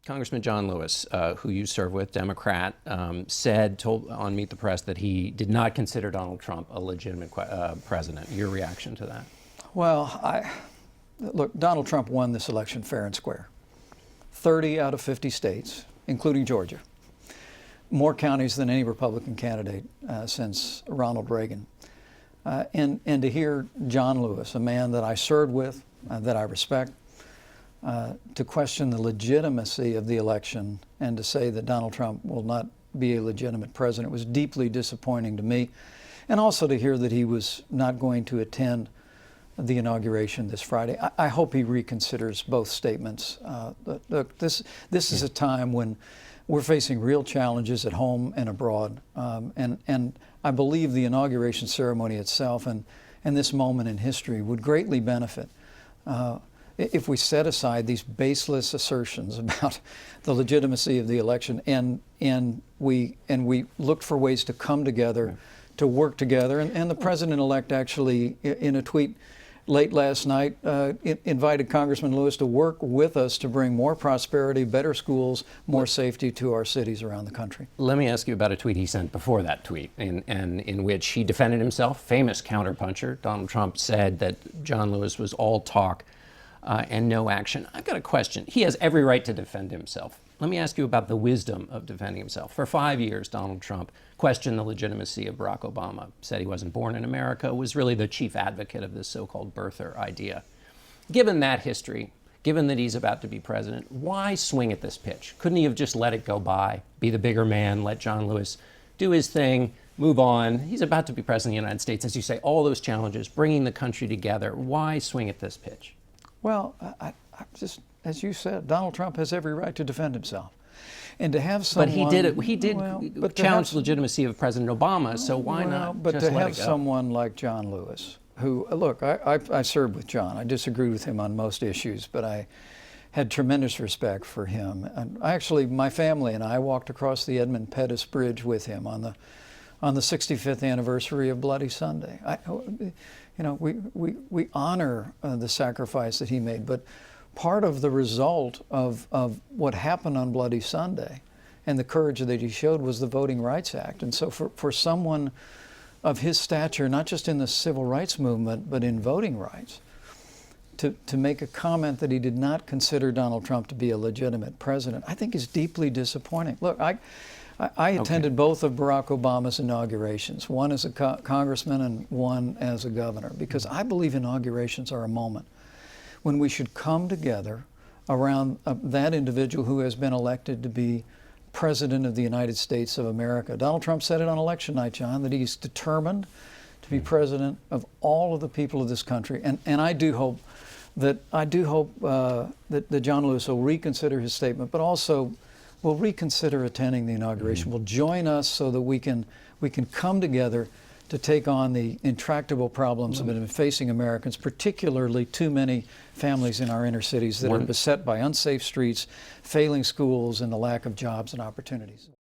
Congressman John Lewis, who you serve with, Democrat, told on Meet the Press that he did not consider Donald Trump a legitimate president. Your reaction to that? Well, look, Donald Trump won this election fair and square. 30 out of 50 states, including Georgia. More counties than any Republican candidate since Ronald Reagan. And to hear John Lewis, a man that I served with, that I respect, to question the legitimacy of the election and to say that Donald Trump will not be a legitimate president was deeply disappointing to me. And also to hear that he was not going to attend the inauguration this Friday. I hope he reconsiders both statements. Look, this is a time when we're facing real challenges at home and abroad. And I believe the inauguration ceremony itself and this moment in history would greatly benefit if we set aside these baseless assertions about the legitimacy of the election and we looked for ways to come together, to work together. And the President-elect actually, in a tweet late last night, invited Congressman Lewis to work with us to bring more prosperity, better schools, more safety to our cities around the country. Let me ask you about a tweet he sent before that tweet, in which he defended himself, famous counterpuncher. Donald Trump said that John Lewis was all talk and no action. I've got a question. He has every right to defend himself. Let me ask you about the wisdom of defending himself. For 5 years, Donald Trump questioned the legitimacy of Barack Obama, said he wasn't born in America, was really the chief advocate of this so-called birther idea. Given that history, given that he's about to be president, why swing at this pitch? Couldn't he have just let it go by, be the bigger man, let John Lewis do his thing, move on? He's about to be president of the United States, as you say, all those challenges, bringing the country together. Why swing at this pitch? Well, I just, as you said, Donald Trump has every right to defend himself. And to have someone... But he did challenge the legitimacy of President Obama, so why not but just to let have it go? someone like John Lewis, who, look, I served with John. I disagreed with him on most issues, but I had tremendous respect for him. And actually, my family and I walked across the Edmund Pettus Bridge with him on the 65th anniversary of Bloody Sunday. You know, we honor the sacrifice that he made, but part of the result of what happened on Bloody Sunday and the courage that he showed was the Voting Rights Act. And so for someone of his stature, not just in the civil rights movement, but in voting rights, to make a comment that he did not consider Donald Trump to be a legitimate president, I think is deeply disappointing. Look, I attended both of Barack Obama's inaugurations, one as a congressman and one as a governor, because I believe inaugurations are a moment when we should come together around that individual who has been elected to be President of the United States of America. Donald Trump said it on election night, John, that he's determined to be president of all of the people of this country. And I do hope that John Lewis will reconsider his statement, but also will reconsider attending the inauguration. Will join us so that we can come together to take on the intractable problems that have been facing Americans, particularly too many families in our inner cities that are beset by unsafe streets, failing schools, and the lack of jobs and opportunities.